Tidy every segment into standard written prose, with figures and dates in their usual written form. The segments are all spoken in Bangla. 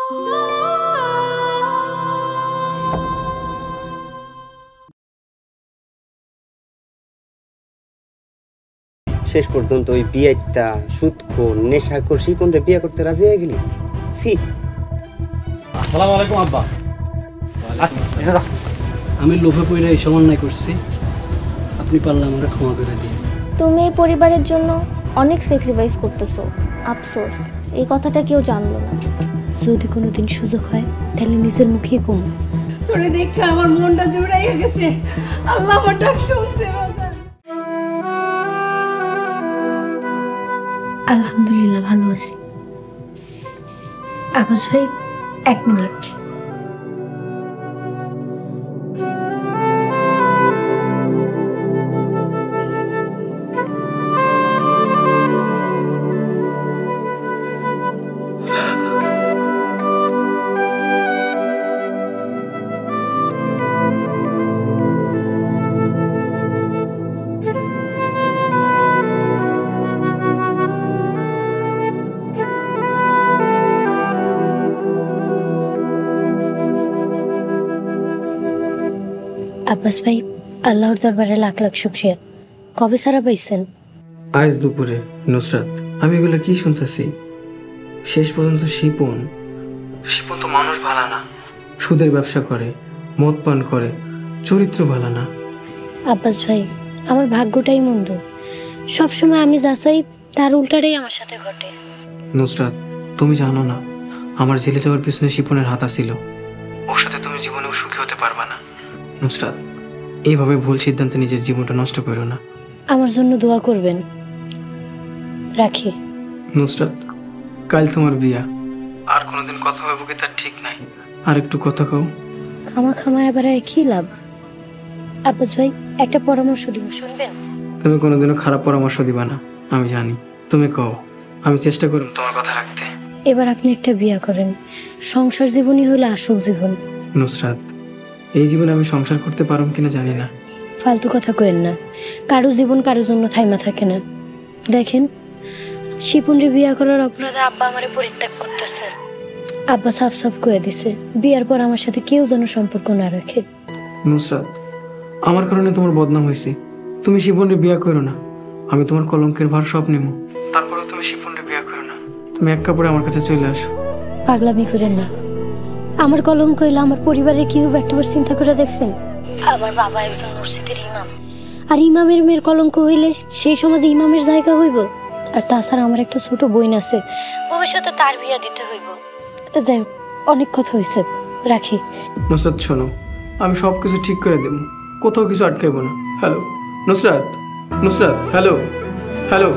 শেষ পর্যন্ত ওই বিয়েটা সুদখোর নেশাখোর শিপনরে বিয়ে করতে রাজি হয়ে গেলি। সি আসসালামু আলাইকুম আব্বা। আমি লোভে পড়ে এই সমন্বয় করছি, আপনি পারলে আমাকে ক্ষমা করে দিন। তুমি এই পরিবারের জন্য অনেক স্যাক্রিফাইস করতেছো, আফসোস এই কথাটা কেউ জানলো না। যদি কোনোদিন সুযোগ হয় তাহলে নিজের মুখেই কম। তোরে দেখে আমার মনটা জুড়াইয়া গেছে। আল্লাহ আমার ডাক শুনছে। আলহামদুলিল্লাহ ভালো আছি। আব্বাস ভাই 1 মিনিট। আব্বাস ভাই আল্লাহর দরবারে লাখ লাখ শুকরিয়া। কবে সারা পাইছেন? আজ দুপুরে। নুসরাত, আমি এগুলো কি শুনতেছি? শেষ পর্যন্ত শিপন তো মানুষ ভালো না, সুদের ব্যবসা করে, মদ পান করে, চরিত্র ভালো না। আব্বাস ভাই আমার ভাগ্যটাই মন্দ, সবসময় আমি যা চাই তার উল্টাটাই আমার সাথে ঘটে। নুসরাত, তুমি জানো না আমার জেলে যাওয়ার পিছনে শিপনের হাত ছিল। ওর সাথে তুমি জীবনেও সুখী হতে পারবা না। নুসরাত, এইভাবে ভুল সিদ্ধান্তে নিজের জীবনটা নষ্ট করো না। আমার জন্য দোয়া করবেন। রাখি। নুসরাত, কাল তোমার বিয়া, আর কোনোদিন কথা হবে কি তার ঠিক নাই। আর একটু কথা কও। খামা এবার কি লাভ? আব্বাস ভাই একটা পরামর্শ দিব, শুনবেন? তুমি কোনোদিনও খারাপ পরামর্শ দিবা না, আমি জানি। তুমি কও, আমি চেষ্টা করব তোমার কথা রাখতে। এবার আপনি একটা বিয়া করেন, সংসার জীবনই হলো আসল জীবন। নুসরাত, এই জীবনে আমি সংসার করতে পারব কিনা জানি না। ফালতু কথা কইেন না, কারো জীবন কারোর জন্য থাইমা থাকে না। দেখেন, শিপনরে বিয়া করার অপরাধে আব্বা আমারে পরিত্যাগ করতেছে। আব্বা সাফ সাফ কয়ে দিছে বিয়ার পর আমার সাথে কেউ যেন সম্পর্ক না রাখে। নুসরাত, আমার কারণে তোমার বদনাম হয়েছে। তুমি শিপনরে বিয়া করো না, আমি তোমার কলঙ্কের ভার সব নিব। তারপরেও তুমি শিপনরে বিয়া করো না। তুমি এক কাপড়ে আমার কাছে চলে আসো। পাগলামি করেন না। আমার কলঙ্ক হইলে আমার পরিবারের কি হবে একটাবার চিন্তা করে দেখছেন? আমার বাবা একজন মসজিদের ইমাম, আর ইমামের মেয়ের কলঙ্ক হইলে সেই সমাজে ইমামের জায়গা হইব। আর তাছাড়া আমার একটা ছোট বোন আছে, ভবিষ্যতে তার বিয়া দিতে হইব। যাই হোক, অনেক কথা হয়েছে, রাখি। নুসরাত শোনো, আমি সব কিছু ঠিক করে দেব, কোথাও কিছু আটকাইব না। Hello Nusrat, Nusrat, hello hello.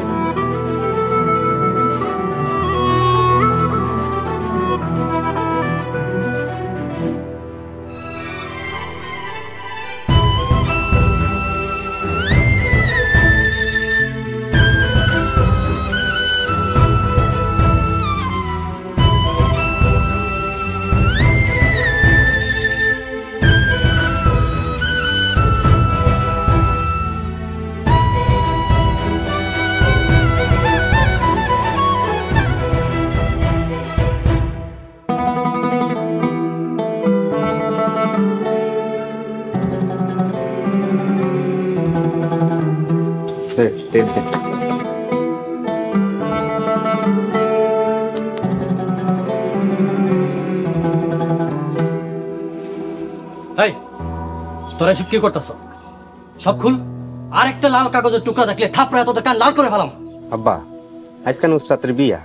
তোরা এসব কি করতেছ? সব খুল, আর একটা লাল কাগজের টুকরা দেখলে থাপড়ায় তোদের কান লাল করে ফেলাম। আব্বা, আজকে নুসরাতের বিয়া,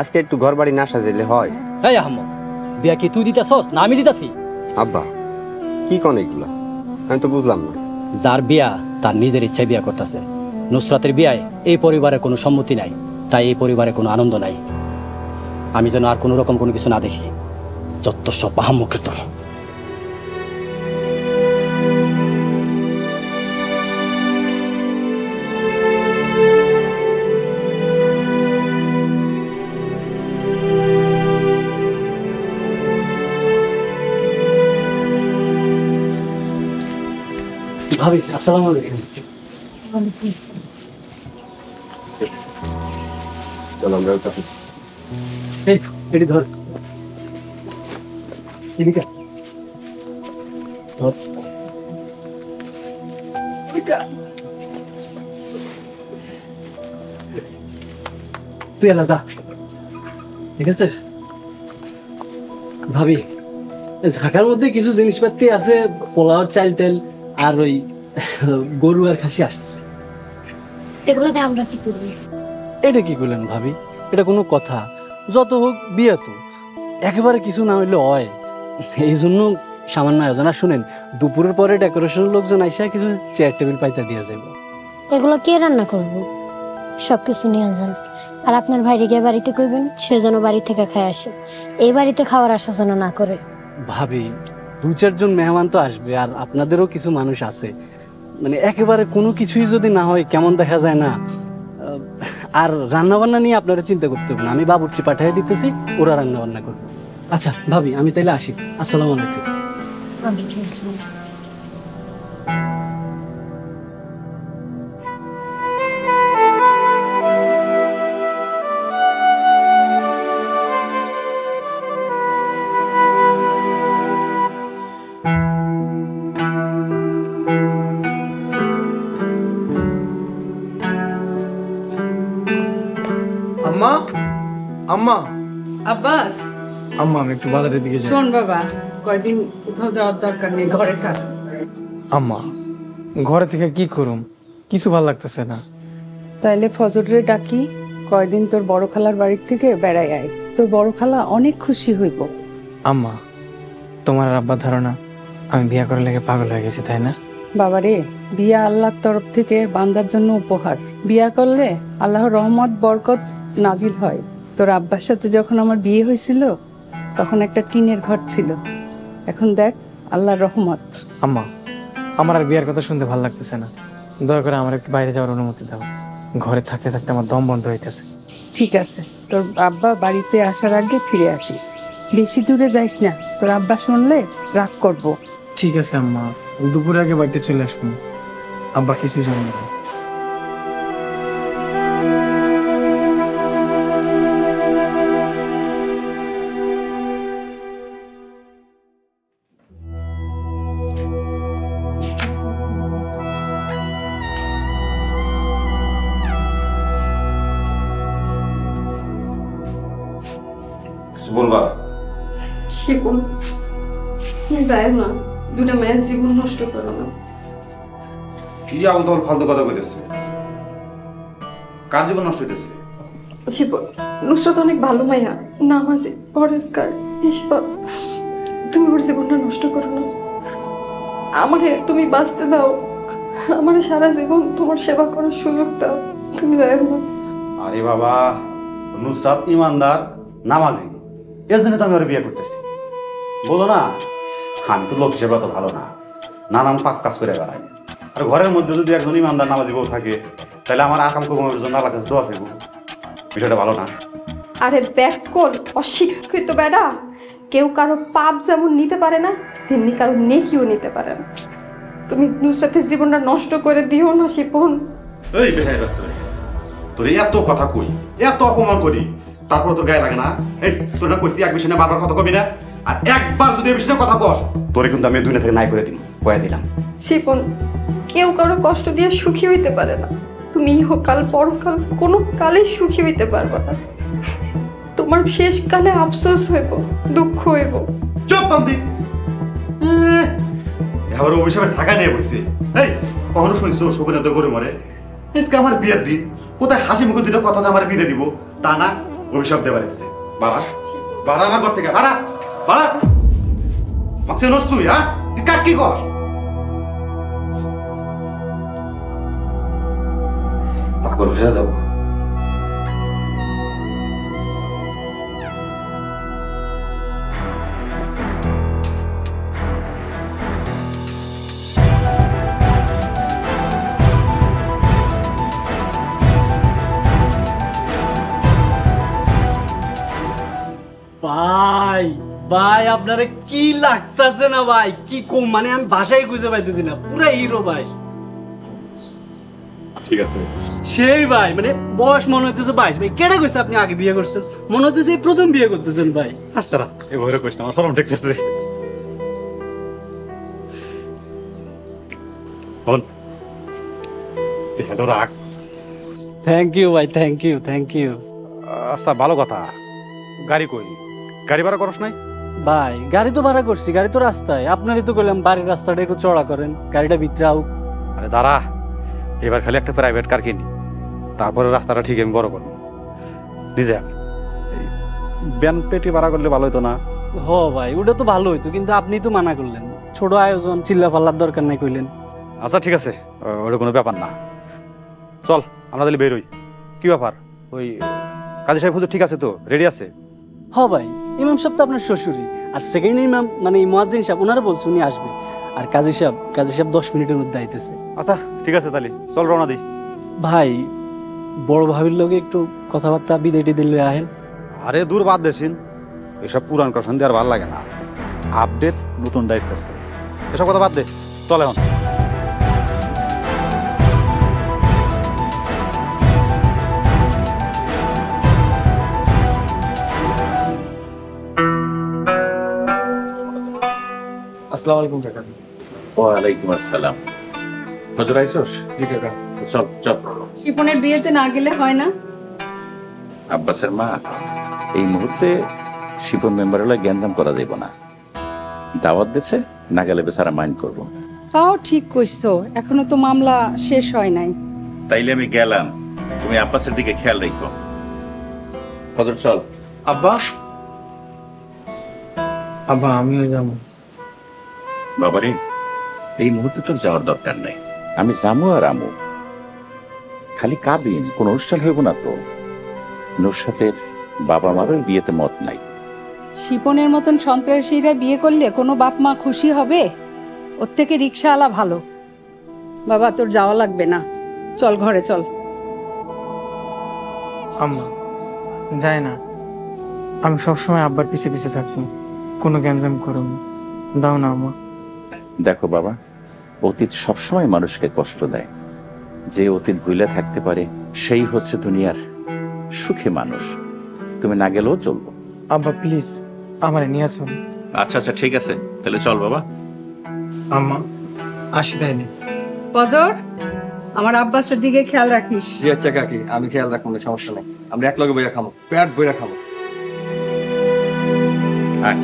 আজকে একটু ঘর বাড়ি না সাজাইলে হয়? এই আহমদ, বিয়া কি তুই দিতেছস না আমি দিতেছি? আব্বা কি কোন এগুলা, আমি তো বুঝলাম না। যার বিয়া তার নিজের ইচ্ছায় বিয়া করতেছে। নুসরাতের বিয়ায় এই পরিবারের কোনো সম্মতি নাই, তাই এই পরিবারে কোনো আনন্দ নাই। আমি যেন আর কোনো রকম কোনো কিছু না দেখি। যত সব আহম্মকের তোর। ভাবি, আসসালামু আলাইকুম। চলো আমরা এই এটি ধর। এদিকে তুই এলা যা, ঠিক আছে? ভাবি, ঝাঁকার মধ্যে কিছু জিনিসপাতি আছে, পোলাওর চাল তেল আর ওই গরু আর খাসি আসছে। এগুলোতে আমরা কি করবি? এটা কি করলেন ভাবি? এটা কোনো কথা? যত হোক বিয়ে তো, একেবারে কিছু না হইলে হয়, এই জন্য সামান্য আয়োজন। আর শুনেন, দুপুরের পরে ডেকোরেশনের লোকজন আইসা কিছু চেয়ার টেবিল পাইতে দিয়ে যাবে। এগুলো কে রান্না করবো? সব কিছু নিয়ে যান। আর আপনার ভাইরে গিয়ে বাড়িতে কইবেন সে যেন বাড়ি থেকে খায় আসে, এই বাড়িতে খাওয়ার আশা যেন না করে। ভাবি, 2-4 জন মেহমান তো আসবে, আর আপনাদেরও কিছু মানুষ আছে, মানে একেবারে কোনো কিছুই যদি না হয় কেমন দেখা যায় না? আর রান্না বান্না নিয়ে আপনারা চিন্তা করতে হবে না, আমি বাবুর্চি পাঠিয়ে দিতেছি, ওরা রান্না বান্না করবে। আচ্ছা ভাবি, আমি তাইলে আসি। আসসালামু আলাইকুম। আম্মা, আম্মা, আব্বাস, আম্মা, আমি একটু বাজারের দিকে যাই। শোন বাবা, কয়দিন কোথাও যাওয়ার দরকার নেই, ঘরে থাক। আম্মা, ঘরে থেকে কি করুম, কিছু ভালো লাগতেছে না। তাইলে ফজরে ডাকি, কয়দিন তোর বড় খালার বাড়ির থেকে বেড়াই আয়, তোর বড় খালা অনেক খুশি হইব। আম্মা, তোমার আর আব্বার ধারণা আমি বিয়ে করার লেগে পাগল হয়ে গেছি, তাই না? বাবারে, বিয়া আল্লাহর তরফ থেকে বান্দার জন্য উপহার। বিয়া করলে আল্লাহর রহমত বরকত নাজিল হয়। তোর আব্বার সাথে যখন আমার বিয়ে হয়েছিল তখন একটা টিনের ঘর ছিল, এখন দেখ আল্লাহর রহমত। আম্মা, আমার আর বিয়ের কথা শুনতে ভালো লাগতেছে না, দয়া করে আমার একটু বাইরে যাওয়ার অনুমতি দাও। ঘরে থাকতে থাকতে আমার দম বন্ধ হইতেছে। ঠিক আছে, তোর আব্বা বাড়িতে আসার আগে ফিরে আসিস, বেশি দূরে যাইস না, তোর আব্বা শুনলে রাগ করবো। ঠিক আছে আম্মা, দুপুর আগে বাড়িতে চলে আসবো, আব্বা কিছু জানবে না। বলবা শিবন, যাই না, দুটা মায়ের জীবন নষ্ট করো না। কি আবল তাবল ফালতু কথা কইতেছে? কার জীবন নষ্ট হইতেছে? শিবন, নুসরাত অনেক ভালো মাইয়া, নামাজি, পরেশকার, নিষ্পাপ। তুমি ওর জীবনটা নষ্ট করো না। আমারে তুমি বাঁচতে দাও, আমার সারা জীবন তোমার সেবা করার সুযোগ দাও, তুমি যাই না। আরে বাবা, নুসরাত ইমানদার, নামাজি, এর জন্য তো আমি ওর বিয়ে করতেছি। বলো না, আমি তো লোক হিসেবে অত ভালো না, নানান পাক কাজ করে বেড়াই। আর ঘরের মধ্যে যদি একজন ইমানদার নামাজি বউ থাকে, তাহলে আমার আকাম কুকুমের জন্য আল্লাহ কাছে দোয়া আছে। বিষয়টা ভালো না? আরে ব্যাককল, অশিক্ষিত বেড়া, কেউ কারো পাপ যেমন নিতে পারে না, তেমনি কারো নেকিও নিতে পারে না। তুমি নুসরাতের জীবনটা নষ্ট করে দিও না শিপন। এই বেহাই ব্যস্ত, তোর এত কথা কই, এত অপমান করি, তারপর তোর গায়ে লাগে না? এই তোর না কইছি এক বিষয় নিয়ে বারবার কথা কবি না, আর একবার যদি এই বিষয়ে কথা কস, তোরে কিন্তু আমি দুনিয়া থেকে নাই করে দিন, কয়ে দিলাম। শিপন, কেউ কারো কষ্ট দিয়ে সুখী হইতে পারে না। তুমি ইহকাল পরকাল কোনো কালে সুখী হইতে পারবে না। তোমার শেষ কালে আফসোস হইব, দুঃখ হইব। চুপ বান্দি, এবার অভিশাপের ছাকা নিয়ে বসছে। এই কখনো শুনছো শোভনা তো করে মরে? আজকে আমার বিয়ের দিন, কোথায় হাসি মুখে দুটো কথা আমার বিদে দিব, তা না অভিশাপ দেবার এসেছে। বাড়া বাড়া আমার ঘর থেকে, বাড়া বাড়া। মাসে নস তুই, হ্যাঁ? তুই কার কি কস? পাগল হয়ে যাবো। ভাই ভাই, আপনারে কি লাগতেছে না ভাই? কি কম, মানে আমি ভাষাই খুঁজে পাইতেছি না, পুরা হিরো ভাই। ঠিক আছে। সেই ভাই মানে বয়স মনে হইতেছে 22 ভাই কেডা কইছে আপনি আগে বিয়ে করছেন মনে হইতেছে এই প্রথম বিয়ে করতেছেন ভাই আচ্ছা এভাবে কইস না, আমার শরম ঠেকতেছে। হন হ্যালো রাখ। থ্যাংক ইউ ভাই, থ্যাংক ইউ, থ্যাংক ইউ। আচ্ছা ভালো কথা, গাড়ি কই? গাড়ি ভাড়া করস নাই? ভাই গাড়ি তো ভাড়া করছি, গাড়ি তো রাস্তায়। আপনারই তো কইলাম বাড়ির রাস্তাটা একটু চড়া করেন, গাড়িটা ভিতরে আউক। আরে দাঁড়া, এবার খালি একটা প্রাইভেট কার কিনি, তারপরে রাস্তাটা ঠিক আমি বড় করবো নিজে। এই ব্যান পেটি ভাড়া করলে ভালো হতো না? হ ভাই ওটা তো ভালো হইতো, কিন্তু আপনি তো মানা করলেন। ছোট আয়োজন, চিল্লা পাল্লার দরকার নাই কইলেন। আচ্ছা ঠিক আছে, ওটা কোনো ব্যাপার না। চল আমরা তাহলে বেরোই। কি ব্যাপার, ওই কাজী সাহেব হুজুর ঠিক আছে তো, রেডি আছে? হ ভাই, ইমাম সাহেব তো আপনার শ্বশুরই, আর সেকেন্ড ইমাম মানে মুয়াজ্জিন সাহেব ওনারা বলছে উনি আসবে। আর কাজী সাহেব 10 মিনিটের মধ্যে আইতেছে। আচ্ছা ঠিক আছে, তাহলে চল রওনা দিই। ভাই বড় ভাবির লগে একটু কথাবার্তা বিদায় টিদায় লয়ে আহেন। আরে দূর বাদ দেশিন, এসব পুরান কথা শুনতে আর ভালো লাগে না। আপডেট নতুন ডাইস আছে, এসব কথা বাদ দে, চল এখন। আসসালামু আলাইকুম কাকা। ওয়ালাইকুম আসসালাম। হজর আইসোস? জি কাকা। চল চল। শিপনের বিয়েতে না গেলে হয় না? আব্বাসের মা, এই মুহূর্তে শিপন মেম্বার হলে গ্যাঞ্জাম করা দেব না। দাওয়াত দিছে, না গেলে বেচারা মাইন্ড করবো। তাও ঠিক কইছো, এখনো তো মামলা শেষ হয় নাই। তাইলে আমি গেলাম, তুমি আব্বাসের দিকে খেয়াল রেখো। হজর চল। আব্বা, আব্বা আমিও যাবো। বাবারে, এই মুহূর্তে তোর যাওয়ার দরকার নাই। আমি যাবো আর আমু, খালি কাবিন, কোন অনুষ্ঠান হইব না তো। নুরসাতের বাবা মারও বিয়েতে মত নাই। শিপনের মতন সন্ত্রাসীরা বিয়ে করলে কোনো বাপ মা খুশি হবে? ওর থেকে রিক্সাওয়ালা ভালো। বাবা তোর যাওয়া লাগবে না, চল ঘরে চল। আম্মা যায় না, আমি সবসময় আব্বার পিছে পিছে থাকবো, কোনো গ্যাঞ্জাম করব না। দাও না আম্মা। দেখো বাবা, অতীত সবসময় মানুষকে কষ্ট দেয়। যে অতীত ভুলে থাকতে পারে সেই হচ্ছে দুনিয়ার সুখী মানুষ। তুমি না গেলেও চলবো। আব্বা প্লিজ আমারে নিয়ে চল। আচ্ছা আচ্ছা ঠিক আছে, তাহলে চল বাবা। আম্মা আসি তাইলে। বজর, আমার আব্বাসের দিকে খেয়াল রাখিস। জি আচ্ছা কাকি, আমি খেয়াল রাখবো না, সমস্যা নেই। আমরা এক লগে বইয়া খাবো, পেট বইয়া খাবো। হ্যাঁ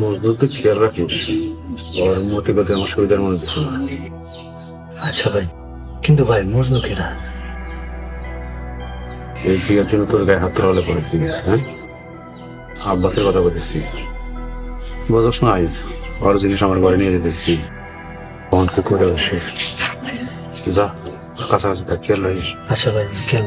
মজদুর তো খেয়াল রাখিস, ওর মতে কথা আমার সুবিধার মনে দিচ্ছ না। আচ্ছা ভাই, কিন্তু ভাই মজনু কেনা এই বিয়ের জন্য তোর গায়ে হাত তোলা করেছি। হ্যাঁ, আব্বাসের কথা বলেছি, বোঝস নাই? ওর জিনিস আমার ঘরে নিয়ে যেতেছি, ফোনকে করে বসে যা কাছাকাছি থাক, খেয়াল রাখিস। আচ্ছা ভাই, কেন?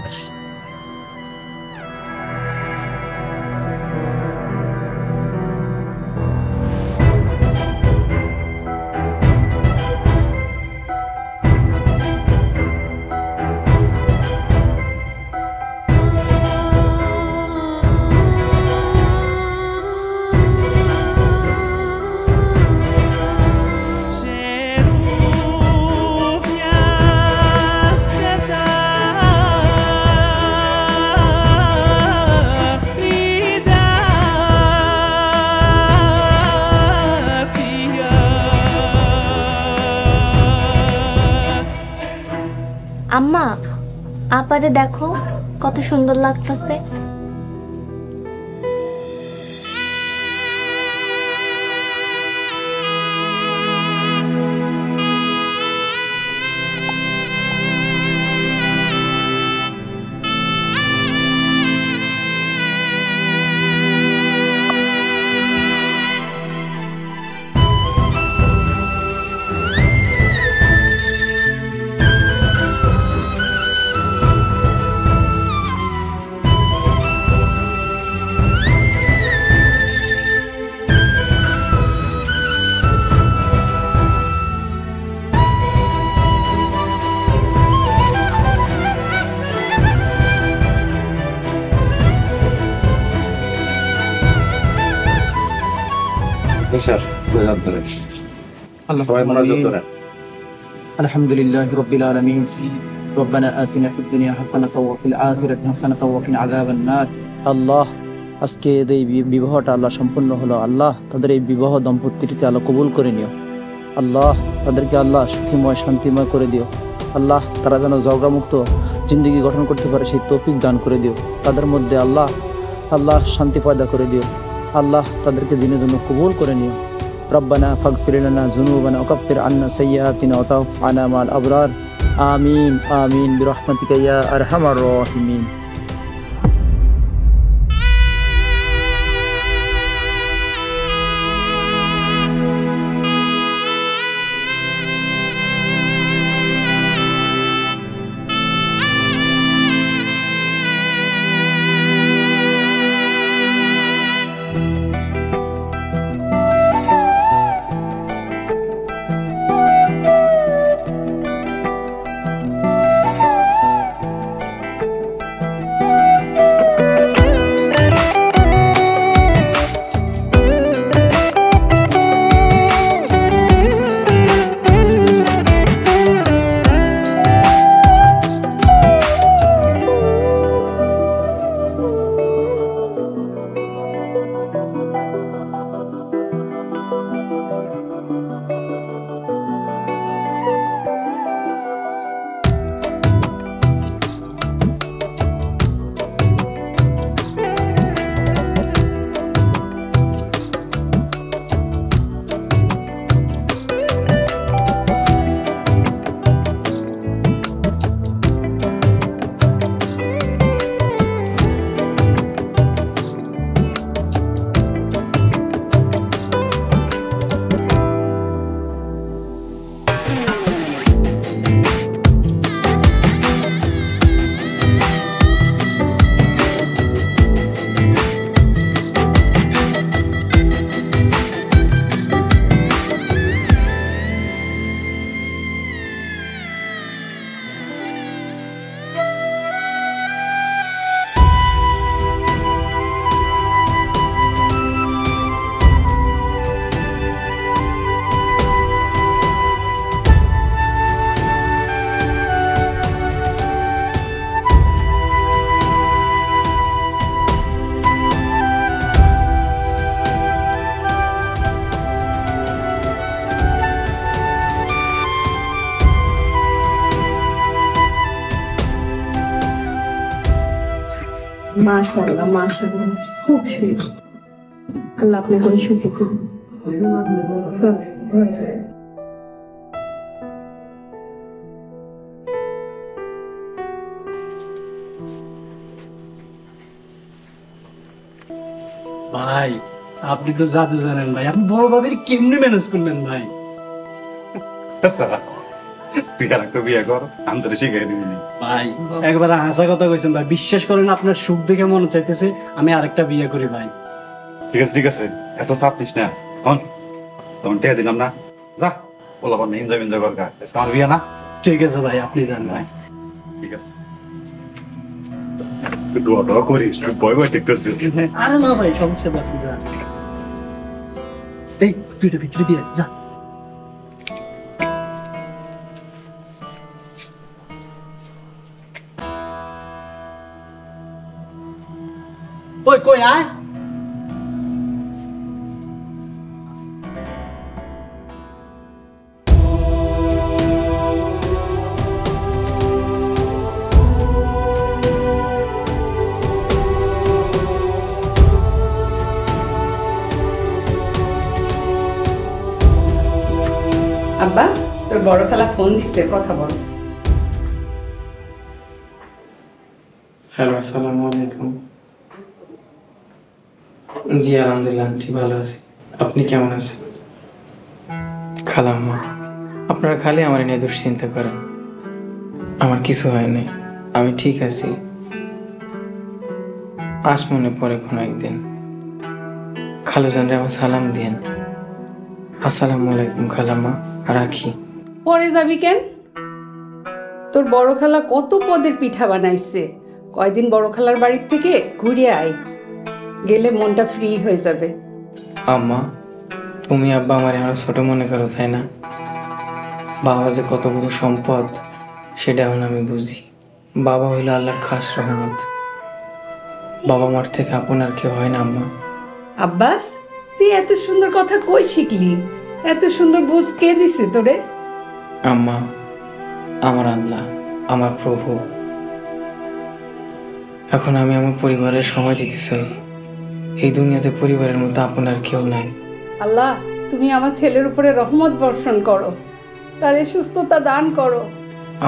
পরিবারে দেখো কত সুন্দর লাগতেছে। الحمد لله رب العالمين ربنا آتنا في الدنيا حسنة وفي الآخرة حسنة وقنا عذاب النار আল্লাহ আজকে এই বিবাহটা আল্লাহ সম্পূর্ণ হলো আল্লাহ তাদের এই বিবাহ দম্পতিকে আল্লাহ কবুল করে নিও আল্লাহ তাদেরকে আল্লাহ সুখীময় শান্তিময় করে দিও আল্লাহ তারা যেন ঝগড়ামুক্ত জিন্দগি গঠন করতে পারে সেই তৌফিক দান করে দিও তাদের মধ্যে আল্লাহ আল্লাহ শান্তি পয়দা করে দিও আল্লাহ তাদেরকে দিনের জন্য কবুল করে নিও ربنا فاغفر لنا ذنوبنا وكفر عنا سيئاتنا وتوفنا مع الأبرار آمين آمين برحمتك يا أرحم الراحمين মাশাআল্লাহ মাশাআল্লাহ খুব সুন্দর আল্লাহ আপনাকে সুখী করুন ভাই আপনি তো জাদু জানেন ভাই আপনি বড় ভাবির কেমনে ম্যানেজ করলেন ভাই তুই আর একটা বিয়ে কর আমি তোরে শিখাই দিবি ভাই একবার হাসা কথা কইছেন ভাই বিশ্বাস করেন আপনার সুখ দেখে মনে চাইতেছে আমি আরেকটা বিয়ে করি ভাই ঠিক আছে এত চাপ নিস না হন তখন টেয়া দিলাম না যা বলা বল এনজয় কর গা আমার বিয়ে না ঠিক আছে ভাই আপনি যান ভাই ঠিক আছে দোয়া করিস ভয় ভয় দেখতেছি আরে না ভাই সমস্যা বাঁচি যা এই তুই এটা ভিতরে দিয়ে যা ওই কই আয় আব্বা, তোর বড় খালা ফোন দিচ্ছে, কথা বল। হ্যালো, আসসালামু আলাইকুম। জি আলহামদুলিল্লাহ, ঠিক ভালো আছি। আপনি কেমন আছেন? খালাম্মা, আপনারা খালি আমার নিয়ে দুশ্চিন্তা করেন। আমার কিছু হয় নাই, আমি ঠিক আছি। আস মনে পড়ে কোনো একদিন। খালুজানরে আমার সালাম দিয়েন। আসসালামু আলাইকুম খালাম্মা, রাখি। পরে যাবি কেন? তোর বড় খালা কত পদের পিঠা বানাইছে, কয়দিন বড় খালার বাড়ির থেকে ঘুরে আয়, গেলে মনটা ফ্রি হয়ে যাবে। আম্মা, তুমি আব্বা আমার এখন ছোট মনে করো, তাই না? বাবা যে কত বড় সম্পদ সেটা এখন আমি বুঝি। বাবা হইল আল্লাহর খাস রহমত। বাবা মার থেকে আপনার কেউ হয় না আম্মা। আব্বাস, তুই এত সুন্দর কথা কই শিখলি? এত সুন্দর বুঝ কে দিছে তোরে? আম্মা, আমার আল্লাহ, আমার প্রভু। এখন আমি আমার পরিবারের সময় দিতে চাই। এই দুনিয়াতে পরিবারের মতো আপনার কেউ নাই। আল্লাহ, তুমি আমার ছেলের উপরে রহমত বর্ষণ করো, তারে সুস্থতা দান করো।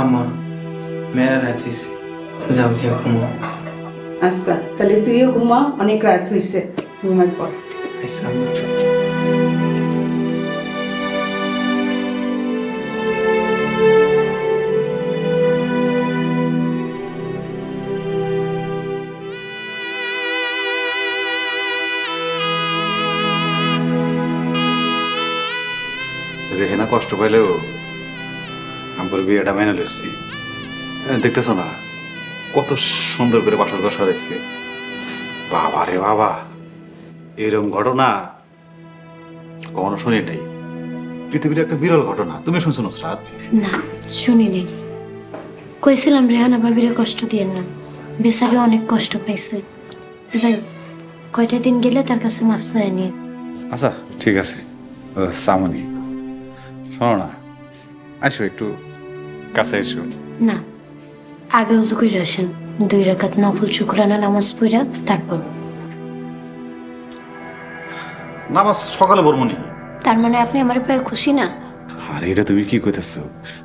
আম্মা, মেয়েরা রাত হয়েছে, যাও গিয়ে ঘুমো। আচ্ছা, তাহলে তুইও ঘুমা, অনেক রাত হয়েছে, ঘুমাই পর। আচ্ছা আম্মা। রেহেনা কষ্ট পাইলেও আমার বিয়েটা মেনে লইছি। দেখতেছ না কত সুন্দর করে বাসর ঘর সাজাইছে। বাবা রে বাবা, এরকম ঘটনা কখনো শুনি নাই। পৃথিবীর একটা বিরল ঘটনা। তুমি শুনছো নুসরাত? না, শুনিনি। কইছিলাম রেহানা ভাবিরে কষ্ট দিয়েন না, বেচারি অনেক কষ্ট পাইছে। যাই হোক, কয়টা দিন গেলে তার কাছে মাফ চাই নিয়ে। আচ্ছা ঠিক আছে সামনি, শোনো না, আসো একটু কাছে এসো। না, আগে উজু করে আসেন, 2 রাকাত নফল শুকরানা নামাজ পড়া তারপর। নামাজ সকালে বর্মনি। তার মানে আপনি আমার পায়ে খুশি না? আর এটা তুমি কি কইতেছো?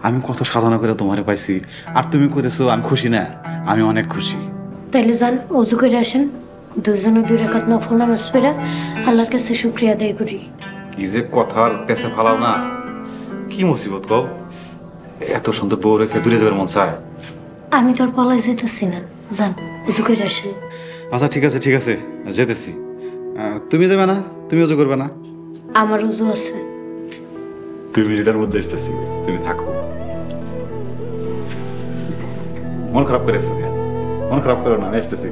আমি কত সাধনা করে তোমারে পাইছি, আর তুমি কইতেছো আমি খুশি না? আমি অনেক খুশি। তাইলে যান, উজু করে আসেন, দুজনে 2 রাকাত নফল নামাজ পড়া আল্লাহর কাছে শুকরিয়া আদায় করি। কি যে কথার পেছে ফালাও না, কি মুসিবত কও। এত সুন্দর বউ রেখে দূরে যাবার মন চায়? আমি তোর পলায় যেতেছি না, যান উজু করে আসেন। আচ্ছা ঠিক আছে ঠিক আছে, যেতেছি। তুমি যাবে না? তুমি উজু করবে না? আমার উজু আছে। 2 মিনিটের মধ্যে আসতেছি, তুমি থাকো। মন খারাপ করেছো? মন খারাপ করো না, আমি আসতেছি।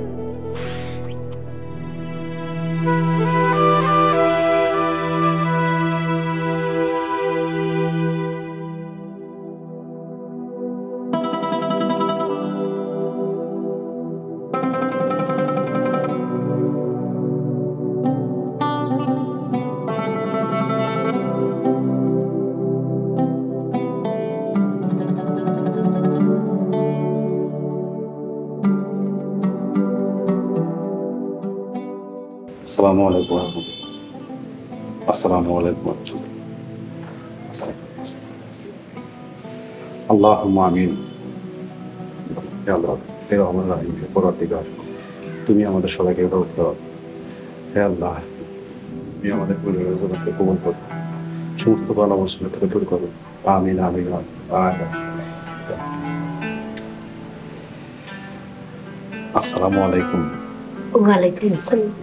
আসসালামু আলাইকুম ওয়া রাহমাতুল্লাহ। আসসালামু আলাইকুম ওয়া রাহমাতুল্লাহ। আল্লাহুম্মা আমিন। হে আল্লাহ, হে রহমান রহিম, হে পরওয়ারদিগার, তুমি আমাদের সবাইকে রক্ষা করো। হে আল্লাহ, তুমি আমাদের পরিবারের জন্য কবুল করো, সমস্ত বালা মুসিবত থেকে দূর করো। আমিন আমিন আমিন। আসসালামু আলাইকুম। ওয়ালাইকুম আসসালাম।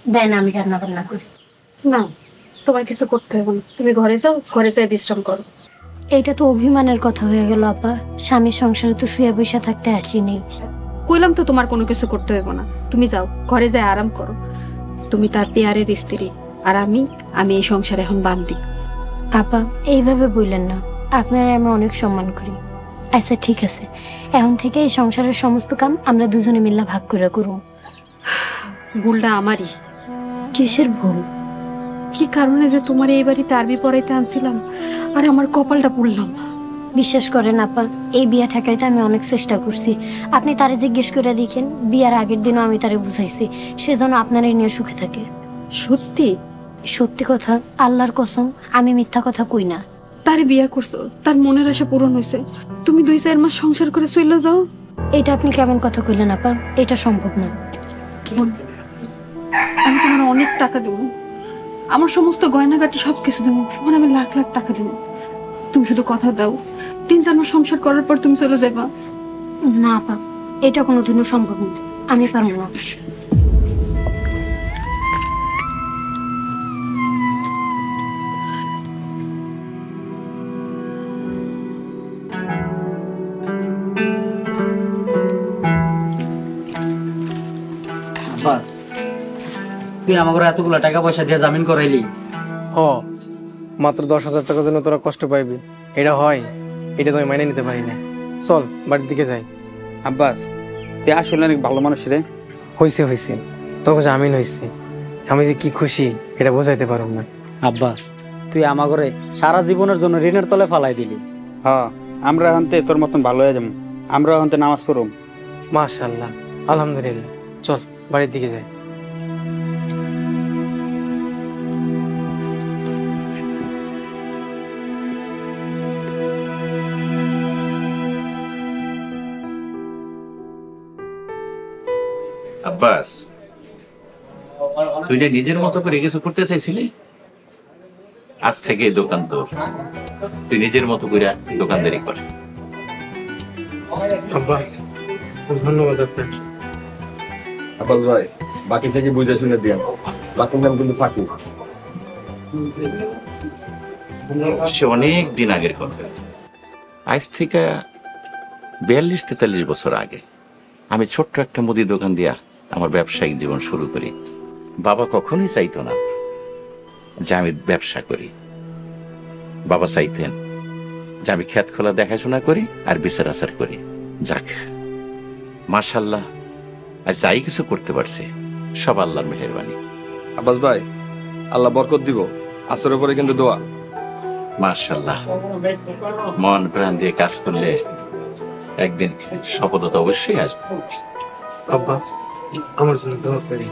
দেন আমি রান্না বান্না করি। না, তোমার কিছু করতে হবে না, তুমি ঘরে যাও, ঘরে যাই বিশ্রাম করো। এইটা তো অভিমানের কথা হয়ে গেল আপা। স্বামীর সংসারে তো শুয়ে বসে থাকতে আসিনি। কইলাম তো তোমার কোনো কিছু করতে হবে না, তুমি যাও ঘরে যাই আরাম করো। তুমি তার পেয়ারের স্ত্রী, আর আমি এই সংসারে এখন বান্দি। আপা এইভাবে বললেন না, আপনারা আমি অনেক সম্মান করি। আচ্ছা ঠিক আছে, এখন থেকে এই সংসারের সমস্ত কাম আমরা দুজনে মিল্লা ভাগ করে করব। ভুলটা আমারই। কিসের ভুল? কি কারণে যে তোমার এই বাড়িতে আরবি পড়াইতে আনছিলাম আর আমার কপালটা পুড়লাম। বিশ্বাস করেন আপা, এই বিয়া ঠেকাইতে আমি অনেক চেষ্টা করছি। আপনি তারে জিজ্ঞেস করে দেখেন, বিয়ার আগের দিনও আমি তারে বুঝাইছি সে যেন আপনার নিয়ে সুখে থাকে। সত্যি? সত্যি কথা, আল্লাহর কসম, আমি মিথ্যা কথা কই না। তারে বিয়া করছো, তার মনের আশা পূরণ হয়েছে, তুমি 2-4 মাস সংসার করে চলে যাও। এটা আপনি কেমন কথা কইলেন আপা? এটা সম্ভব না। আমি তোমার অনেক টাকা দেবো, আমার সমস্ত গয়নাগাটি সবকিছু দেবো, তোমার আমি লাখ লাখ টাকা দেবো। তুমি শুধু কথা দাও, 3-4 মাস সংসার করার পর তুমি চলে যাবা। না আপা, এটা কোনোদিনও সম্ভব না, আমি পারবো না। বাস, তুই আমাকে এতগুলো টাকা পয়সা দিয়ে জামিন করাইলি? হ, মাত্র 10,000 টাকার জন্য তোরা কষ্ট পাইবি, এটা হয়? এটা তো আমি মাইনে নিতে পারি না। চল বাড়ির দিকে যাই। আব্বাস, তুই আসলে অনেক ভালো মানুষ রে। হয়েছে, তোকে জামিন হয়েছে, আমি যে কি খুশি এটা বোঝাইতে পারব না। আব্বাস, তুই আমাকে সারা জীবনের জন্য ঋণের তলে ফালাই দিলি। হ্যাঁ, আমরা হন্তে তোর মতন ভালো হয়ে যাবো, আমরা হন্তে নামাজ পড়ব। মাশাআল্লাহ, আলহামদুলিল্লাহ। চল বাড়ির দিকে যাই। আব্বাস, তুই যে নিজের মতো করে কিছু করতে চাইছিলি, আজ থেকে এই দোকান তোর, তুই নিজের মতো করে দোকানদারি কর। আব্বা, ধন্যবাদ আপনার। আব্বাস ভাই, বাকি থেকে বুঝে শুনে দিয়েন, বাকি নাম কিন্তু ফাঁকি। সে অনেক দিন আগের কথা, আজ থেকে 42-43 বছর আগে আমি ছোট্ট একটা মুদি দোকান দিয়া আমার ব্যবসায়িক জীবন শুরু করি। বাবা কখনোই চাইতো না যে আমি ব্যবসা করি। বাবা চাইতেন যে আমি ক্ষেত খোলা দেখাশোনা করি আর বিচার আচার করি। যাক, মাশাআল্লাহ, আজ যাই কিছু করতে পারছি সব আল্লাহর মেহেরবানি। আব্বাস ভাই, আল্লাহ বরকত দিব, আসরের পরে কিন্তু দোয়া। মাশাআল্লাহ, মন প্রাণ দিয়ে কাজ করলে একদিন সফলতা অবশ্যই আসবে। আব্বা, আমার জন্য দোয়া করি।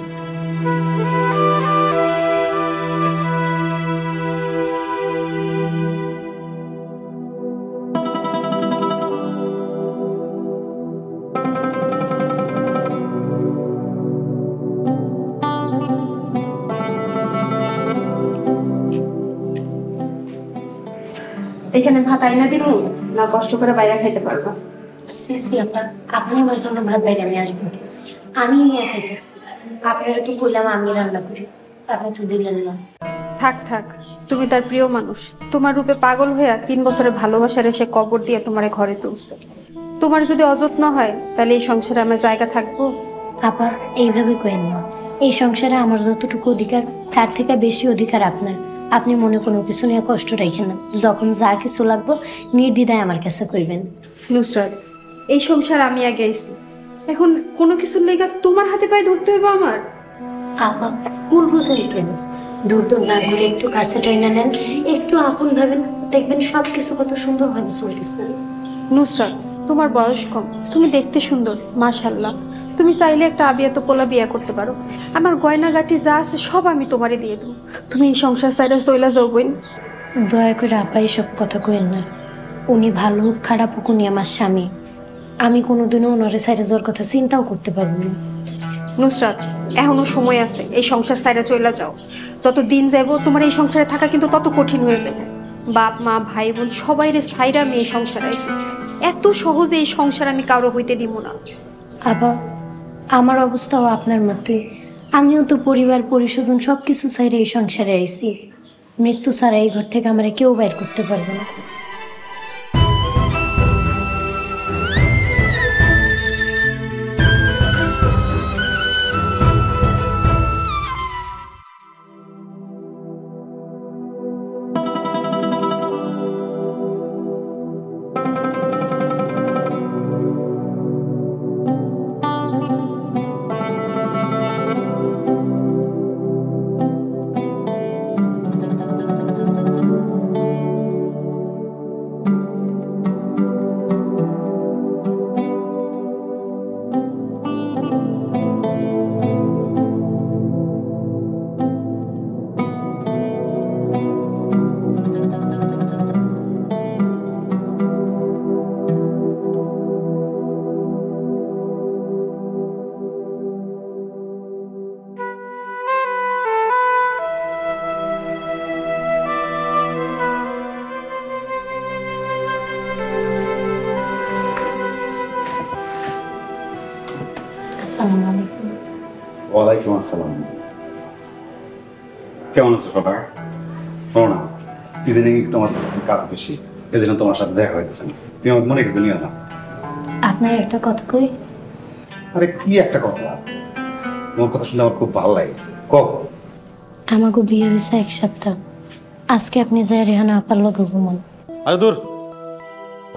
এখানে ভাত আইনা দিব না, কষ্ট করে বাইরে খাইতে পারবা? আপনি আমার জন্য ভাত বাইরে নিয়ে আসবেন, আমি নিয়ে খাইতেছি। আপনারা তো বললাম আমি রান্না করি, আপনি তো দিলেন না। থাক থাক, তুমি তার প্রিয় মানুষ, তোমার রূপে পাগল হইয়া 3 বছরের ভালোবাসার এসে কবর দিয়ে তোমার ঘরে তুলছে। তোমার যদি অযত্ন হয় তাহলে এই সংসারে আমার জায়গা থাকবো? আপা, এইভাবে কইেন না, এই সংসারে আমার যতটুকু অধিকার তার থেকে বেশি অধিকার আপনার। আপনি মনে কোনো কিছু নিয়ে কষ্ট রাখেন না, যখন যা কিছু লাগবো নির্দ্বিধায় আমার কাছে কইবেন। নুসরাত, এই সংসার আমি আগে আইছি, এখন কোনো কিছুর লেগা তোমার হাতে পায়ে ধরতে হইব আমার? আপা, ভুল বুঝেন কেন? দূর দূর না ঘুরে একটু কাছে টাইনা নেন, একটু আপন ভাবেন, দেখবেন সবকিছু কত সুন্দরভাবে চলতেছে। নুসরাত, তোমার বয়স কম, তুমি দেখতে সুন্দর, মাশাআল্লাহ। তুমি চাইলে একটা আবিয়াত পোলা বিয়া করতে পারো, আমার গয়নাগাটি যা আছে সব আমি তোমারে দিয়ে দেবো। তুমি এই সংসার সাইডে চইলা যাও বোন। দয়া করে আপা এসব কথা কইেন না, উনি ভালো হোক খারাপ হোক উনি আমার স্বামী, আমি কোনোদিনও ওনারে সাইডে যাওয়ার কথা চিন্তাও করতে পারবো না। নুসরাত, এখনো সময় আছে, এই সংসার সাইডে চইলা যাও। যত দিন যাব তোমার এই সংসারে থাকা কিন্তু তত কঠিন হয়ে যাবে। বাপ মা ভাই বোন সবাইরে সাইরা আমি এই সংসারে আইছি, এত সহজে এই সংসার আমি কারো হইতে দিব না। আপা, আমার অবস্থাও আপনার মতোই, আমিও তো পরিবার পরিস্বজন সব কিছু ছাইরে এই সংসারে আইছি। মৃত্যু ছাড়া এই ঘর থেকে আমার কেউ বাইর করতে পারবে না। আসসালামু আলাইকুম। ওয়ালাইকুম আসসালাম। কেমন আছো সবাই? শোনো না, ইদানিং একটু আমার কাজ বেশি, এই জন্য তোমার সাথে দেখা হয়েছে না। তুমি আমার মনে কিছু নিও না। আপনার একটা কথা কই। আরে কি একটা কথা, তোমার কথা শুনলে আমার খুব ভালো লাগে। কখন? আমাকে বিয়ে হয়েছে 1 সপ্তাহ। আজকে আপনি যাই রেহানা আপার লগে ঘুমান। আরে দূর,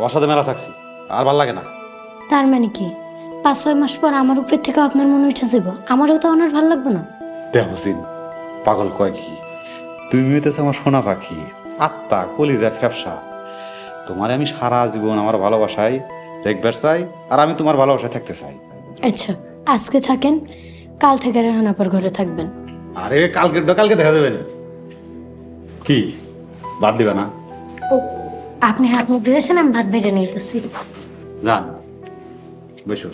ওর সাথে মেলা থাকছি, আর ভালো লাগে না। তার মানে কি 5-6 মাস পর আমার উপর থেকে আপনার মনে উঠে যাব? আমারও তো ওনার ভালো লাগবে না। দেহসিন পাগল কয় কি, তুমি হইতেছ আমার সোনা পাখি, আত্মা কলিজা ফ্যাপসা। তোমার আমি সারা জীবন আমার ভালোবাসায় দেখবার চাই, আর আমি তোমার ভালোবাসায় থাকতে চাই। আচ্ছা আজকে থাকেন, কাল থেকে রেহানা আপার ঘরে থাকবেন। আরে কালকে দেখা যাবে না কি, বাদ দিবে না? আপনি হাত মুখ ধুয়েছেন, আমি ভাত বেড়ে নিতেছি। জান বসো।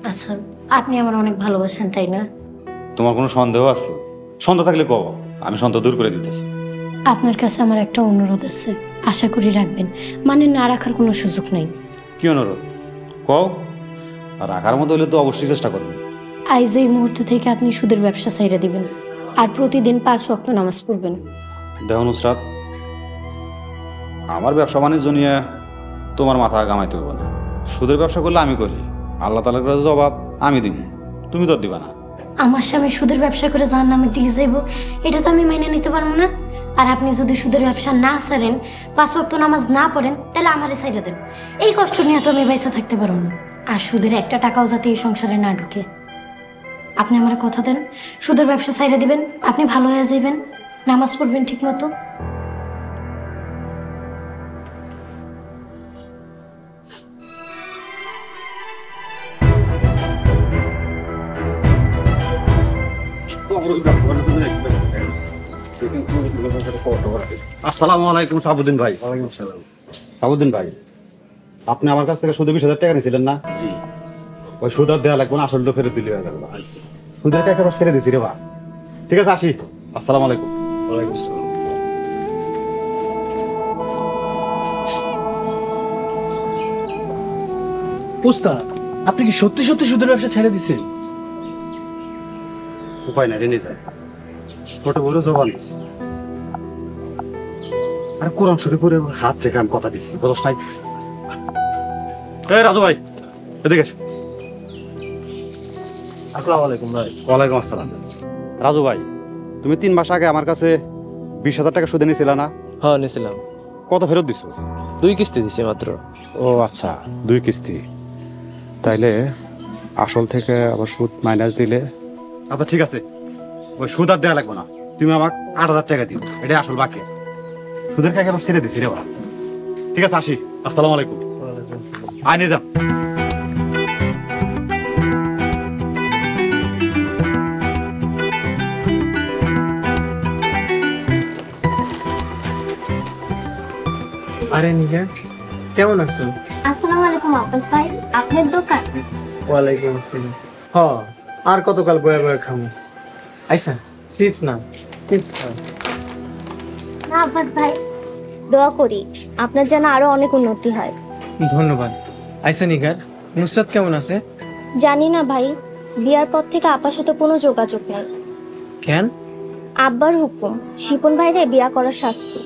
আচ্ছা আপনি আমার অনেক ভালোবাসেন তাই না? তোমার কোনো সন্দেহ আছে? সন্দেহ থাকলে কও, আমি সন্দেহ দূর করে দিতেছি। আপনার কাছে আমার একটা অনুরোধ আছে, আশা করি রাখবেন। মানে না রাখার কোনো সুযোগ নেই। কি অনুরোধ কও? আর রাখার মতো হলে তো অবশ্যই চেষ্টা করবেন। আজ এই মুহূর্ত থেকে আপনি সুদের ব্যবসা ছাইড়া দিবেন, আর প্রতিদিন 5 ওয়াক্ত নামাজ পড়বেন। দেখো নুসরাত, আমার ব্যবসা বাণিজ্য নিয়ে তোমার মাথা গামাইতে হবে না। সুদের ব্যবসা করলে আমি করি, আল্লাহ তাআলার কাছে জবাব আমি দিব, তুমি তো দিবা না। আমার স্বামী সুদের ব্যবসা করে জাহান্নামের দিকে যাইব, এটা তো আমি মেনে নিতে পারবো না। আর আপনি যদি সুদের ব্যবসা না ছাড়েন, 5 ওয়াক্ত নামাজ না পড়েন, তাহলে আমারে ছাইড়া দেন। এই কষ্ট নিয়ে তো আমি বাইসা থাকতে পারবো না। আর সুদের একটা টাকাও যাতে এই সংসারে না ঢুকে। আপনি আমার কথা দেন, সুদের ব্যবসা ছাইড়া দিবেন, আপনি ভালো হয়ে যাইবেন, নামাজ পড়বেন ঠিক মতো। আসসালামু আলাইকুম সাবুদ্দিন ভাই। ওয়ালাইকুম আসসালাম। সাবুদ্দিন ভাই, আপনি আমার কাছ থেকে সুদে 20,000 টাকা নিয়েছিলেন না? জি। ওই সুদ আর দেওয়া লাগবে না, আসলটা ফেরত দিলে হয়ে যাবে। সুদের টাকা এবার ছেড়ে দিছি রে বা। ঠিক আছে, আসি। আসসালামু আলাইকুম। ওয়ালাইকুম আসসালাম। উস্তাদ, আপনি কি সত্যি সত্যি সুদের ব্যবসা ছেড়ে দিছেন? উপায় নাই, রেনে যায়। ছোট বড় জবান দিচ্ছি, আর কোরআন শরীফের হাত রেখে আমি কথা দিচ্ছি, বুঝছ নাই? এই রাজু ভাই, এদিকে এসো। আসসালামু আলাইকুম ভাই। ওয়ালাইকুম আসসালাম। রাজু ভাই, তুমি 3 মাস আগে আমার কাছে 20,000 টাকা সুদে নিয়েছিল না? হ্যাঁ নিয়েছিলাম। কত ফেরত দিছো? 2 কিস্তি দিছি মাত্র। ও আচ্ছা, 2 কিস্তি। তাইলে আসল থেকে আবার সুদ মাইনাস দিলে? আচ্ছা ঠিক আছে, ওই সুদ আর দেওয়া লাগবে না, তুমি আমাকে 8,000 টাকা দিও, এটা আসল বাকি আছে। সুদের টাকা আবার ছেড়ে দিছি রে বা। ঠিক আছে, আসি। আসসালামু আলাইকুম। আয় নিয়ে যাও। আরে নিকা, কেমন আছো? আসসালামু আলাইকুম আব্বাস ভাই, আপনার দোকান? ওয়ালাইকুম আসসালাম। হ, আর কতকাল বয়া বয়া খামু। আইসা চিপস না, চিপস খাও। না আব্বাস ভাই, দোয়া করি আপনার যেন আরো অনেক উন্নতি হয়। ধন্যবাদ। আইসা নিকার, নুসরাত কেমন আছে? জানি না ভাই, বিয়ার পর থেকে আপার সাথে কোনো যোগাযোগ নেই। কেন? আব্বার হুকুম, শিপন ভাইরে বিয়া করার শাস্তি।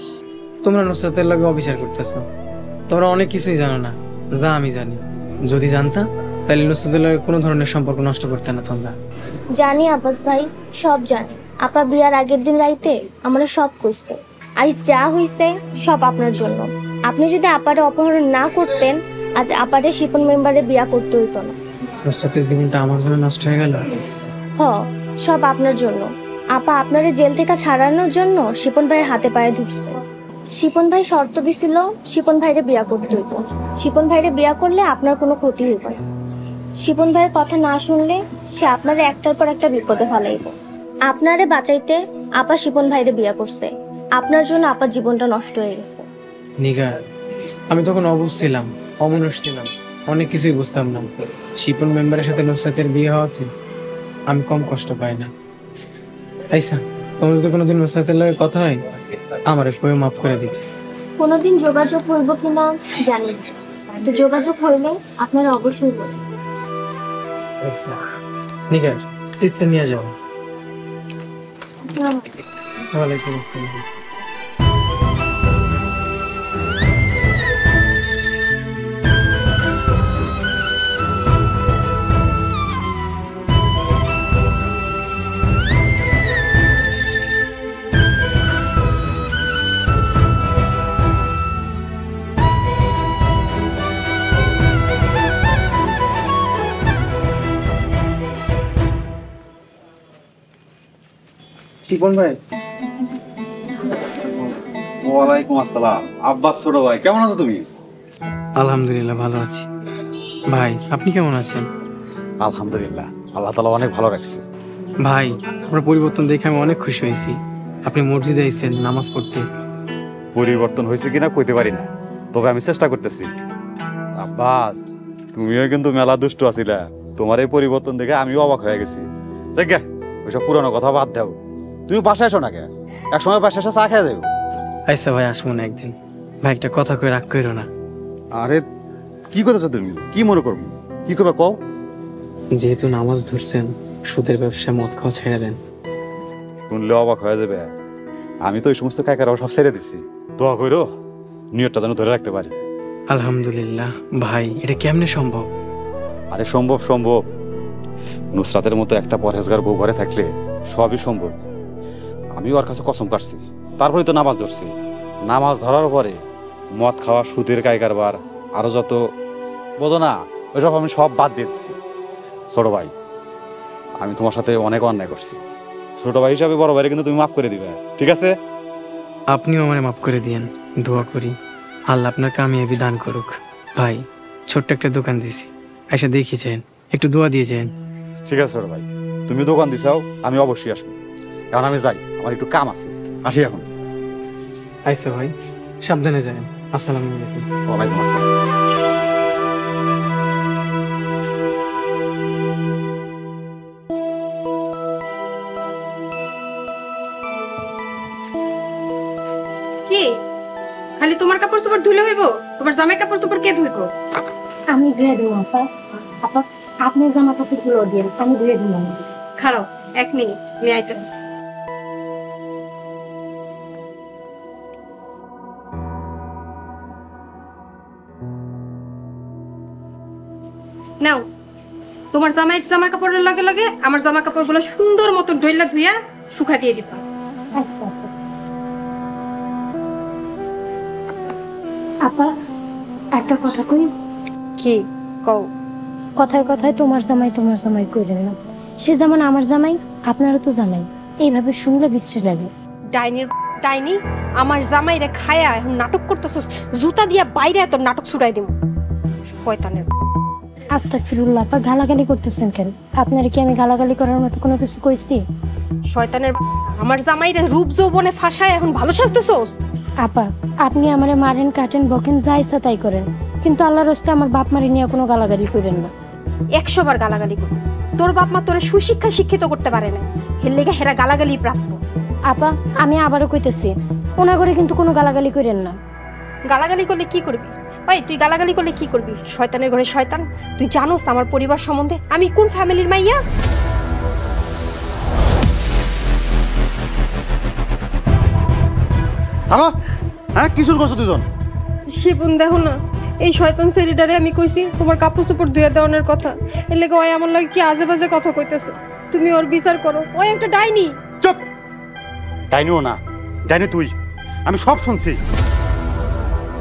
তোমরা নুসরাতের লগে অবিচার করতেছো। তোমরা অনেক কিছুই জানো না, যা আমি জানি। যদি জানতা তাহলে নুসরাতের লগে কোনো ধরনের সম্পর্ক নষ্ট করতে না তোমরা। জানি আব্বাস ভাই, সব জানি। আপা বিয়ার আগের দিন রাইতে আমরা সব কইছে। আজ যা হইছে সব আপনার জন্য। আপনি যদি আপারে অপহরণ না করতেন, আজ আপারে শিপন মেম্বারে বিয়া করতে হইতো না। নুসরাতের জীবনটা আমার জন্য নষ্ট হয়ে গেল। সব আপনার জন্য। আপা আপনারে জেল থেকে ছাড়ানোর জন্য শিপন ভাইয়ের হাতে পায়ে ধরছে। শিপন ভাই শর্ত দিছিল শিপন ভাইরে বিয়া করতে হইব। শিপন ভাইরে বিয়া করলে আপনার কোনো ক্ষতি হইব না। শিপন ভাইয়ের কথা না শুনলে সে আপনারে একটার পর একটা বিপদে ফেলাইব। আপনারে বাঁচাইতে আপা শিপন ভাইরে বিয়া করছে। আপনার জন্য আপার জীবনটা নষ্ট হয়ে গেছে। নিগার, আমি তখন অবুঝ ছিলাম, অমনুষ ছিলাম, অনেক কিছুই বুঝতাম না। শিপন মেম্বারের সাথে নুসরাতের বিয়ে হওয়াতে আমি কম কষ্ট পাই না। আইসা, তোমার যদি কোনোদিন নুসরাতের লগে কথা হয়, আমার একটু মাফ করে দিতে। কোনোদিন যোগাযোগ হইব কিনা জানি না, তো যোগাযোগ হইলে আপনারা অবশ্যই বলবেন। আচ্ছা নিগার, চিত্তে নিয়ে যাও। ওয়ালাইকুম আসসালাম। শিপন ভাই। ওয়ালাইকুম আসসালাম। আব্বাস ছোট ভাই, কেমন আছো তুমি? আলহামদুলিল্লাহ ভালো আছি। ভাই আপনি কেমন আছেন? আলহামদুলিল্লাহ, আল্লাহ তাআলা অনেক ভালো রাখছে। ভাই আপনার পরিবর্তন দেখে আমি অনেক খুশি হয়েছি। আপনি মসজিদে আইছেন নামাজ পড়তে। পরিবর্তন হয়েছে কিনা কইতে পারি না, তবে আমি চেষ্টা করতেছি। আব্বাস, তুমিও কিন্তু মেলা দুষ্ট আছিলা। তোমার এই পরিবর্তন দেখে আমিও অবাক হয়ে গেছি। জায়গা ওইসব পুরানো কথা বাদ দাও। তুমি বাসায় এসো না কে? এক সময় বাসায় এসে চা খেয়ে যাও। আচ্ছা ভাই, আসবো না একদিন। ভাই একটা কথা কই রাগ কইরো না। আরে কি করতেছো তুমি? কি মনে করবো? কি করবে কও? যেহেতু নামাজ ধরছেন, সুদের ব্যবসা মদ খাওয়া ছেড়ে দেন। শুনলে অবাক হয়ে যাবে। আমি তো ওই সমস্ত কাকার সব ছেড়ে দিচ্ছি। দোয়া করো নিয়তটা যেন ধরে রাখতে পারি। আলহামদুলিল্লাহ। ভাই এটা কেমনে সম্ভব? আরে সম্ভব সম্ভব। নুসরাতের মতো একটা পরহেজগার বউ ঘরে থাকলে সবই সম্ভব। আমি ওর কাছে কসম কাটছি, তারপরে তো নামাজ ধরছি। নামাজ ধরার পরে মদ খাওয়া, সুদের কারবার, আরো যত বোঝো না, ওইসব আমি সব বাদ দিয়ে দিচ্ছি। ছোট ভাই, আমি তোমার সাথে অনেক অন্যায় করছি। ছোট ভাই হিসাবে বড় ভাইরে কিন্তু তুমি মাফ করে দিবে, ঠিক আছে? আপনিও আমারে মাফ করে দিয়েন। দোয়া করি আল্লাহ আপনার কামিয়াবি দান করুক। ভাই ছোট্ট একটা দোকান দিছি, এসে দেখি যান, একটু দোয়া দিয়ে যান। ঠিক আছে ছোট ভাই, তুমি দোকান দিছাও, আমি অবশ্যই আসবো। কারণ আমি যাই, আমার একটু কাম আছে। আসি এখন। আইসা ভাই, সাবধানে যান। আসসালামু আলাইকুম। ওয়ালাইকুম আসসালাম। কি খালি তোমার কাপড় চোপড় ধুলে হইব? তোমার জামাই কাপড় চোপড় কে ধুইব? আমি ধুয়ে দেবো আপা। আপা আপনি জামা কাপড় গুলো দিন, আমি ধুয়ে দিলাম। খারাপ, 1 মিনিট, আমি আইতাছি। নাও, তোমার জামাইয়ের জামা কাপড়ের লগে লগে আমার জামা কাপড়গুলো সুন্দর মতো ডইলা ধুইয়া শুকা দিয়ে দিবা। আচ্ছা আপা, একটা কথা কই। কি কও? কথায় কথায় তোমার জামাই কইলেন না। সে যেমন আমার জামাই, আপনারও তো জামাই। এইভাবে শুনলে বিশ্রী লাগে। ডাইনির ডাইনি আমার জামাইরে খায়া এখন নাটক করতেছস। জুতা দিয়া বাইরে এত নাটক ছুড়াই দিমু। শয়তানের। আস্তাগফিরুল্লাহ আপা, গালাগালি করতেছেন কেন? আপনারা কি আমি গালাগালি করার মতো কোনো কিছু কইছি? শয়তানের, আমার জামাইরে রূপ যৌবনে ফাঁসায় এখন ভালো সাজতেছস। আপা আপনি আমারে মারেন, কাটেন, বকেন, যা ইচ্ছা তাই করেন, কিন্তু আল্লাহর রাস্তায় আমার বাপ মারি নিয়ে কোনো গালাগালি করেন না। 100 বার গালাগালি করো। তোর বাপ মা তোরে সুশিক্ষা শিক্ষিত করতে পারে না, এর লেগে হেরা গালাগালি প্রাপ্ত। আপা আমি আবারও কইতেছি, ওনা করে কিন্তু কোনো গালাগালি করেন না। গালাগালি করলে কি করবি? ওই তুই গালাগালি করলে কি করবি? শয়তানের ঘরে শয়তান। তুই জানোস আমার পরিবার সম্বন্ধে আমি কোন ফ্যামিলির মাইয়া? সারা হ্যাঁ কি শুরু করছো দুজন? শিপন দেখো না, এই শয়তান সেরিডারে আমি কইছি তোমার কাপড় চোপড় ধুয়ে দেওয়ানোর কথা, এর লেগে ওই আমার লগে কি আজে বাজে কথা কইতেছে। তুমি ওর বিচার করো, ওই একটা ডাইনি। চুপ! ডাইনিও না, ডাইনি তুই। আমি সব শুনছি।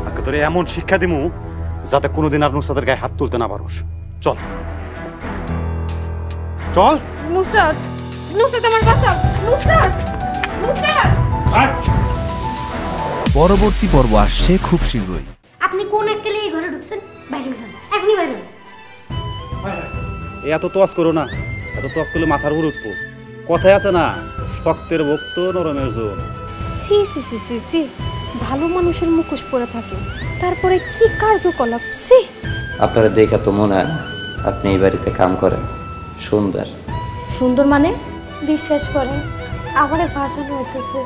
আজকে তোরে এমন শিক্ষা দিমু যাতে কোনোদিন আর নুসরাতের গায়ে হাত তুলতে না পারোস। চল চল। নুসরাত, নুসরাত আমার বাঁচাও, নুসরাত, নুসরাত। পরবর্তী পর্ব আসছে খুব শীঘ্রই। আপনি কোন এককেলে এই ঘরে ঢুকছেন? বাইরে যান, এখনই বাইরে। এত তোয়াজ করো না, এত তোয়াজ করলে মাথার উপর উঠবো। কথায় আছে না, শক্তের ভক্ত নরমের জোর। সি সি সি সি সি, ভালো মানুষের মুখোশ পরে থাকে, তারপরে কি কার্যকলাপ! সি, আপনারা দেখা তো মনে হয় আপনি এই বাড়িতে কাম করেন। সুন্দর সুন্দর মানে? বিশ্বাস করেন, আমারে ফাঁসানো হইতেছে,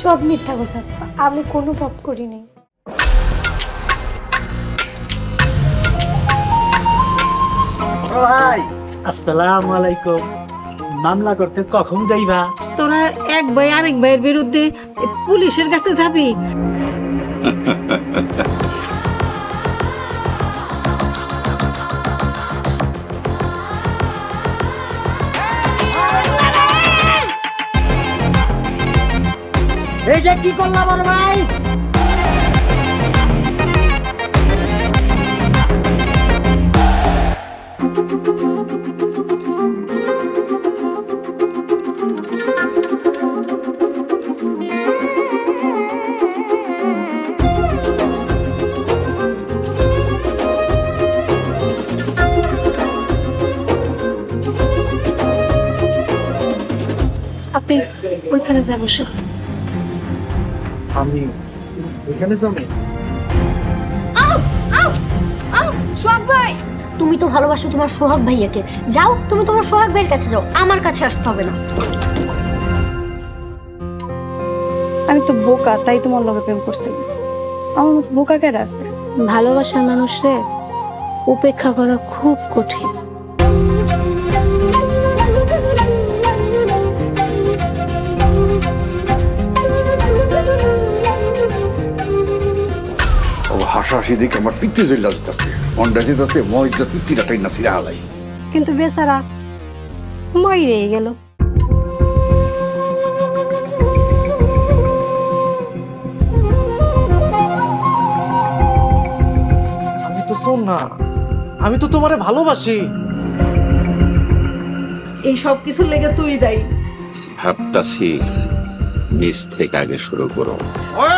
সব মিথ্যা কথা। আমি কোনো পাপ করি নাই। ভাই আসসালামু আলাইকুম। মামলা করতে কখন যাইবা? তোরা এক ভাই আরেক ভাইয়ের বিরুদ্ধে পুলিশের কাছে যাবি? এইটা কি করলাম বড় ভাই? আপনি ওইখানে যা বসে। আমি এখানে যাবো? সোহাগ ভাই, তুমি তো ভালোবাসো তোমার সোহাগ ভাইয়াকে, যাও তুমি তোমার সোহাগ ভাইয়ের কাছে যাও, আমার কাছে আসতে হবে না। আমি তো বোকা, তাই তোমার লগে প্রেম করছি। আমার মতো বোকা কেন আছে? ভালোবাসার মানুষরে উপেক্ষা করা খুব কঠিন। হাসাহাসি দেখে আমার পিত্তি চলে যেতেছে, অন্ডা যেতেছে, মজা পিত্তিটা টাইনা ছিঁড়া হালাই। কিন্তু বেচারা মরে গেল। আমি তো শোন না, আমি তো তোমারে ভালোবাসি। এই সব কিছুর লেগে তুই দায়ী। ভাবতাছি নিজ থেকে আগে শুরু করো। ওই